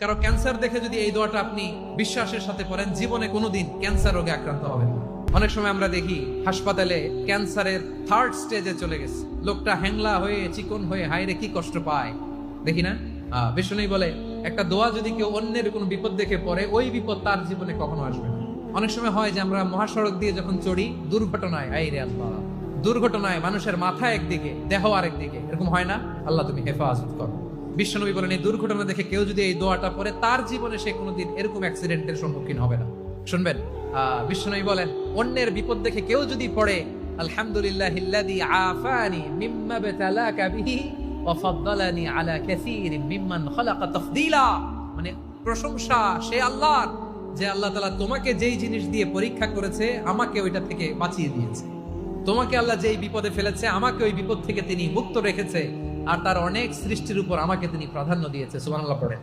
কারো ক্যান্সার দেখে যদি এই দোয়াটা আপনি বিশ্বাসের সাথে পড়েন, জীবনে কোনোদিন ক্যান্সার রোগে আক্রান্ত হবেন না। অনেক সময় আমরা দেখি হাসপাতালে ক্যান্সারের 3rd স্টেজে চলে গেছে, লোকটা হ্যাংলা হয়ে চিকন হয়ে হায়রে কি কষ্ট পায় দেখি না। বিষ্ণুই বলে একটা দোয়া যদি কেউ অন্যের কোনো বিপদ দেখে পড়ে, ওই বিপদ তার জীবনে কখনো আসবে না। অনেক সময় হয় যে আমরা মহাসড়ক দিয়ে যখন চড়ি, দুর্ঘটনায় আইরে আল্লাহ, দুর্ঘটনায় মানুষের মাথা একদিকে দেহ আরেকদিকে, এরকম হয় না? আল্লাহ তুমি হেফাজত করো। বিশ্বনবী বলেন এই দুর্ঘটনা দেখে কেউ যদি এই দোয়াটা পড়ে, তার জীবনে সে কোনোদিন এরকম অ্যাক্সিডেন্টের সম্মুখীন হবে না। শুনবেন, বিশ্বনবী বলেন অন্যের বিপদ দেখে কেউ যদি পড়ে আলহামদুলিল্লাহিল্লাযী আফানি মিম্মা বাতালাকা বিহি ওয়া ফাদ্দালানি আলা কাসীরিন মিম্মান খালাকা তাফদীলা, মানে প্রশংসা সে আল্লাহর, যে আল্লাহ তাআলা তোমাকে যেই জিনিস দিয়ে পরীক্ষা করেছে আমাকে ওইটা থেকে বাঁচিয়ে দিয়েছে। তোমাকে আল্লাহ যেই বিপদে ফেলেছে আমাকে ওই বিপদ থেকে তিনি মুক্ত রেখেছে, আর তার অনেক সৃষ্টির উপর আমাকে তিনি প্রাধান্য দিয়েছে। সুবহানাল্লাহ পড়েন।